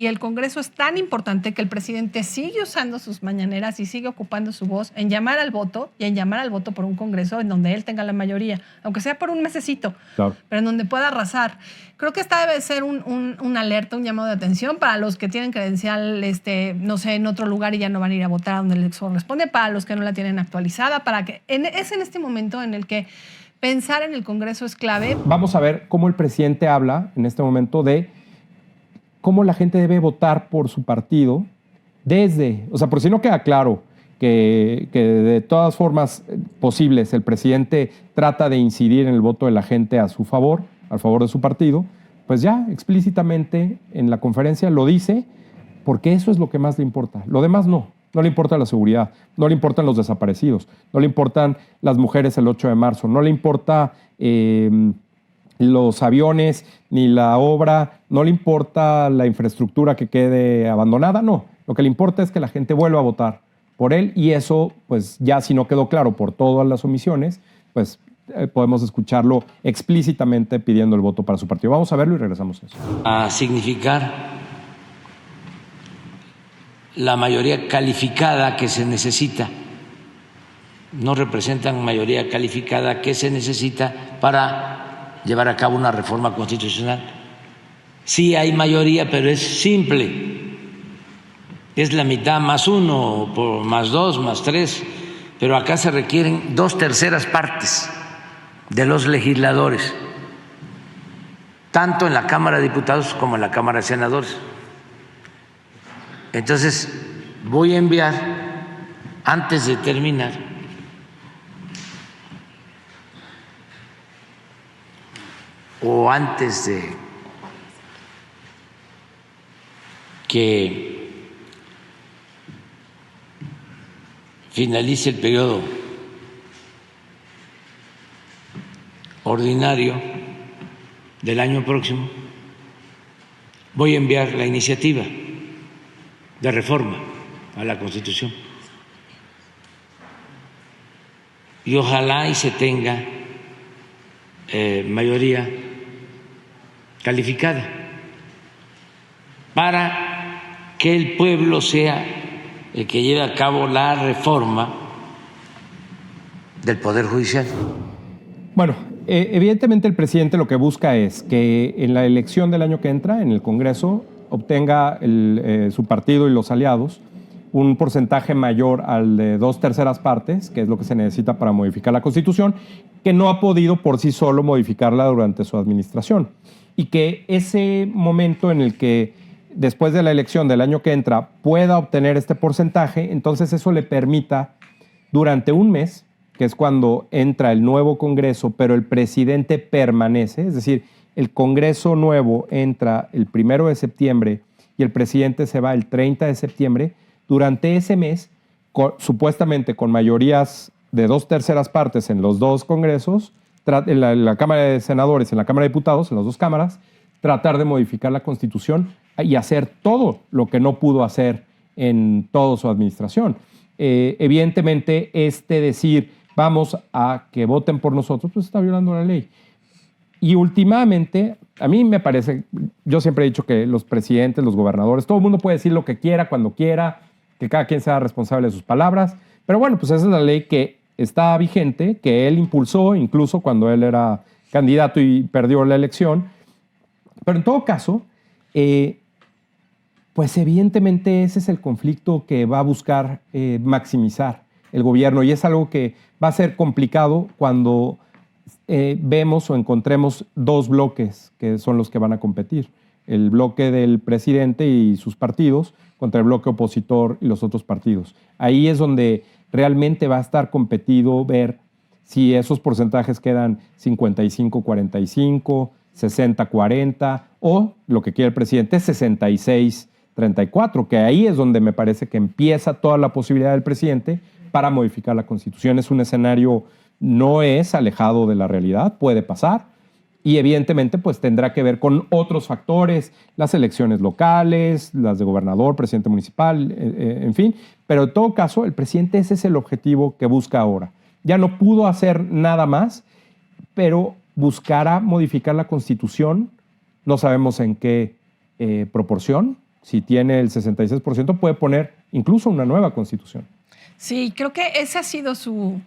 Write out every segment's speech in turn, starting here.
Y el Congreso es tan importante que el presidente sigue usando sus mañaneras y sigue ocupando su voz en llamar al voto y en llamar al voto por un Congreso en donde él tenga la mayoría, aunque sea por un mesecito, claro, pero en donde pueda arrasar. Creo que esta debe ser una alerta, un llamado de atención para los que tienen credencial, no sé, en otro lugar y ya no van a ir a votar a donde les corresponde, para los que no la tienen actualizada, para que es en este momento en el que pensar en el Congreso es clave. Vamos a ver cómo el presidente habla en este momento de cómo la gente debe votar por su partido por si no queda claro que de todas formas posibles el presidente trata de incidir en el voto de la gente a su favor, al favor de su partido, pues ya explícitamente en la conferencia lo dice, porque eso es lo que más le importa. Lo demás no le importa la seguridad, no le importan los desaparecidos, no le importan las mujeres el 8 de marzo, no le importa los aviones, ni la obra, no le importa la infraestructura que quede abandonada, no. Lo que le importa es que la gente vuelva a votar por él y eso, pues ya si no quedó claro por todas las omisiones, pues podemos escucharlo explícitamente pidiendo el voto para su partido. Vamos a verlo y regresamos a eso. A significar la mayoría calificada que se necesita. No representan mayoría calificada que se necesita para llevar a cabo una reforma constitucional. Sí hay mayoría, pero es simple. Es la mitad más uno, más dos, más tres. Pero acá se requieren 2/3 partes de los legisladores, tanto en la Cámara de Diputados como en la Cámara de Senadores. Entonces, voy a enviar, antes de terminar, o antes de que finalice el periodo ordinario del año próximo, voy a enviar la iniciativa de reforma a la Constitución. Y ojalá y se tenga mayoría calificada para que el pueblo sea el que lleve a cabo la reforma del Poder Judicial. Bueno, evidentemente el presidente lo que busca es que en la elección del año que entra, en el Congreso, obtenga su partido y los aliados un porcentaje mayor al de 2/3 partes, que es lo que se necesita para modificar la Constitución, que no ha podido por sí solo modificarla durante su administración. Y que ese momento en el que después de la elección del año que entra pueda obtener este porcentaje, entonces eso le permita durante un mes, que es cuando entra el nuevo Congreso, pero el presidente permanece, es decir, el Congreso nuevo entra el 1 de septiembre y el presidente se va el 30 de septiembre, durante ese mes, supuestamente con mayorías de 2/3 partes en los dos congresos, en la Cámara de Senadores, en la Cámara de Diputados, en las dos cámaras, tratar de modificar la Constitución y hacer todo lo que no pudo hacer en toda su administración. Evidentemente, decir, vamos a que voten por nosotros, pues está violando la ley. Y últimamente, a mí me parece, yo siempre he dicho que los presidentes, los gobernadores, todo el mundo puede decir lo que quiera, cuando quiera, que cada quien sea responsable de sus palabras, pero bueno, pues esa es la ley que está vigente, que él impulsó incluso cuando él era candidato y perdió la elección. Pero en todo caso, pues evidentemente ese es el conflicto que va a buscar maximizar el gobierno y es algo que va a ser complicado cuando vemos o encontremos dos bloques que son los que van a competir. El bloque del presidente y sus partidos contra el bloque opositor y los otros partidos. Ahí es donde realmente va a estar competido ver si esos porcentajes quedan 55-45, 60-40 o lo que quiere el presidente 66-34, que ahí es donde me parece que empieza toda la posibilidad del presidente para modificar la Constitución. Es un escenario, no es alejado de la realidad, puede pasar. Y evidentemente pues tendrá que ver con otros factores, las elecciones locales, las de gobernador, presidente municipal, en fin. Pero en todo caso, el presidente ese es el objetivo que busca ahora. Ya no pudo hacer nada más, pero buscará modificar la Constitución, no sabemos en qué proporción, si tiene el 66%, puede poner incluso una nueva constitución. Sí, creo que esa ha sido su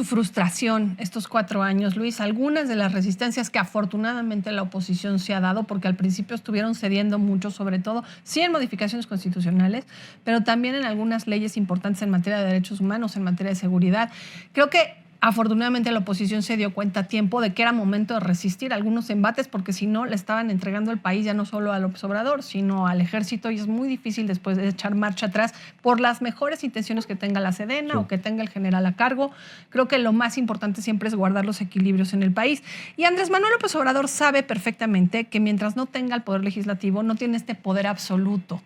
frustración estos 4 años, Luis. Algunas de las resistencias que afortunadamente la oposición se ha dado, porque al principio estuvieron cediendo mucho, sobre todo, sí en modificaciones constitucionales, pero también en algunas leyes importantes en materia de derechos humanos, en materia de seguridad. Creo que afortunadamente la oposición se dio cuenta a tiempo de que era momento de resistir algunos embates, porque si no le estaban entregando el país ya no solo a López Obrador, sino al ejército, y es muy difícil después de echar marcha atrás por las mejores intenciones que tenga la Sedena o que tenga el general a cargo. Creo que lo más importante siempre es guardar los equilibrios en el país. Y Andrés Manuel López Obrador sabe perfectamente que mientras no tenga el poder legislativo, no tiene este poder absoluto,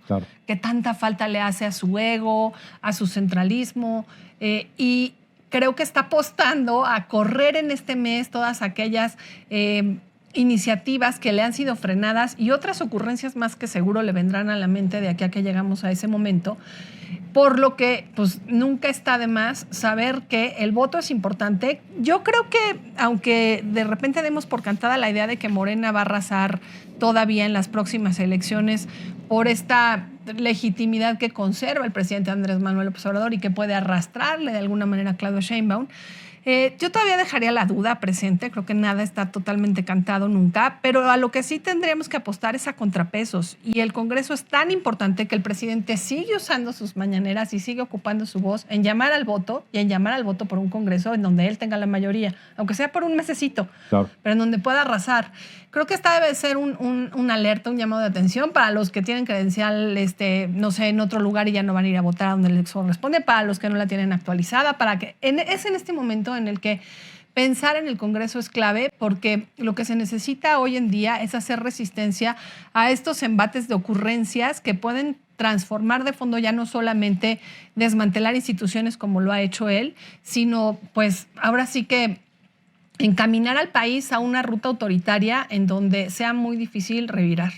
que tanta falta le hace a su ego, a su centralismo, y creo que está apostando a correr en este mes todas aquellas iniciativas que le han sido frenadas y otras ocurrencias más que seguro le vendrán a la mente de aquí a que llegamos a ese momento. Por lo que, pues, nunca está de más saber que el voto es importante. Yo creo que, aunque de repente demos por cantada la idea de que Morena va a arrasar todavía en las próximas elecciones por esta legitimidad que conserva el presidente Andrés Manuel López Obrador y que puede arrastrarle de alguna manera a Claudia Sheinbaum, yo todavía dejaría la duda presente. Creo que nada está totalmente cantado nunca, pero a lo que sí tendríamos que apostar es a contrapesos. Y el Congreso es tan importante que el presidente sigue usando sus mañaneras y sigue ocupando su voz en llamar al voto y en llamar al voto por un Congreso en donde él tenga la mayoría, aunque sea por un mesecito, pero en donde pueda arrasar. Creo que esta debe ser un alerta, un llamado de atención para los que tienen credencial, no sé, en otro lugar y ya no van a ir a votar a donde les corresponde, para los que no la tienen actualizada, para que es en este momento en el que pensar en el Congreso es clave, porque lo que se necesita hoy en día es hacer resistencia a estos embates de ocurrencias que pueden transformar de fondo, ya no solamente desmantelar instituciones como lo ha hecho él, sino pues ahora sí que encaminar al país a una ruta autoritaria en donde sea muy difícil revirar.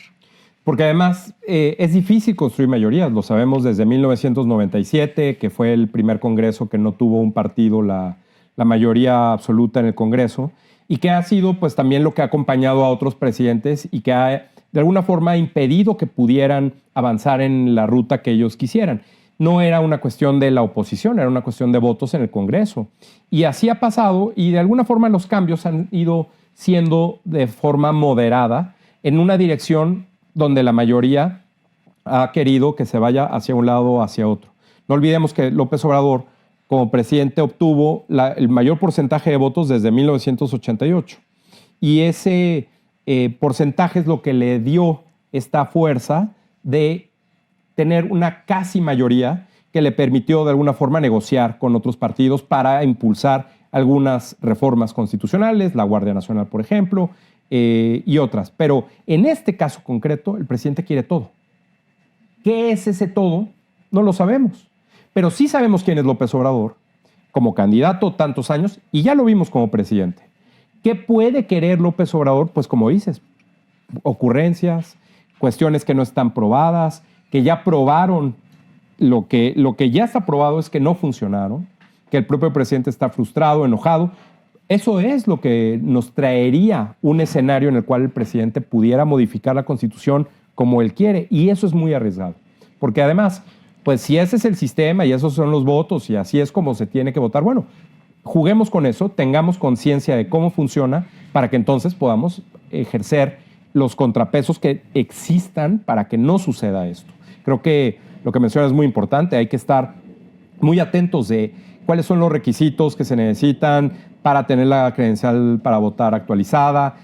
Porque además es difícil construir mayorías, lo sabemos desde 1997, que fue el primer Congreso que no tuvo un partido la mayoría absoluta en el Congreso, y que ha sido pues también lo que ha acompañado a otros presidentes y que ha de alguna forma impedido que pudieran avanzar en la ruta que ellos quisieran. No era una cuestión de la oposición, era una cuestión de votos en el Congreso. Y así ha pasado, y de alguna forma los cambios han ido siendo de forma moderada en una dirección donde la mayoría ha querido que se vaya hacia un lado o hacia otro. No olvidemos que López Obrador, como presidente, obtuvo el mayor porcentaje de votos desde 1988. Y ese porcentaje es lo que le dio esta fuerza de tener una casi mayoría que le permitió de alguna forma negociar con otros partidos para impulsar algunas reformas constitucionales, la Guardia Nacional, por ejemplo, y otras. Pero en este caso concreto, el presidente quiere todo. ¿Qué es ese todo? No lo sabemos. Pero sí sabemos quién es López Obrador como candidato tantos años, y ya lo vimos como presidente. ¿Qué puede querer López Obrador? Pues como dices, ocurrencias, cuestiones que no están probadas, que ya probaron, lo que ya está probado es que no funcionaron, que el propio presidente está frustrado, enojado. Eso es lo que nos traería un escenario en el cual el presidente pudiera modificar la Constitución como él quiere, y eso es muy arriesgado. Porque además, pues si ese es el sistema y esos son los votos y así es como se tiene que votar, bueno, juguemos con eso, tengamos conciencia de cómo funciona para que entonces podamos ejercer los contrapesos que existan para que no suceda esto. Creo que lo que mencionas es muy importante, hay que estar muy atentos de cuáles son los requisitos que se necesitan para tener la credencial para votar actualizada.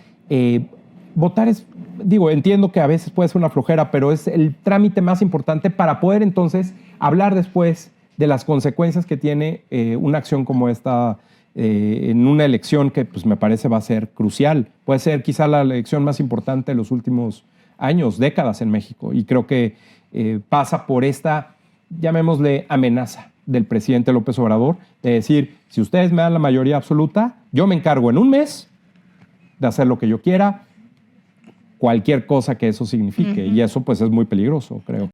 Votar es, entiendo que a veces puede ser una flojera, pero es el trámite más importante para poder entonces hablar después de las consecuencias que tiene una acción como esta en una elección que pues, me parece va a ser crucial. Puede ser quizá la elección más importante de los últimos años, décadas en México. Y creo que pasa por esta, llamémosle, amenaza del presidente López Obrador, de decir, si ustedes me dan la mayoría absoluta, yo me encargo en un mes de hacer lo que yo quiera, cualquier cosa que eso signifique. Y eso pues es muy peligroso, creo.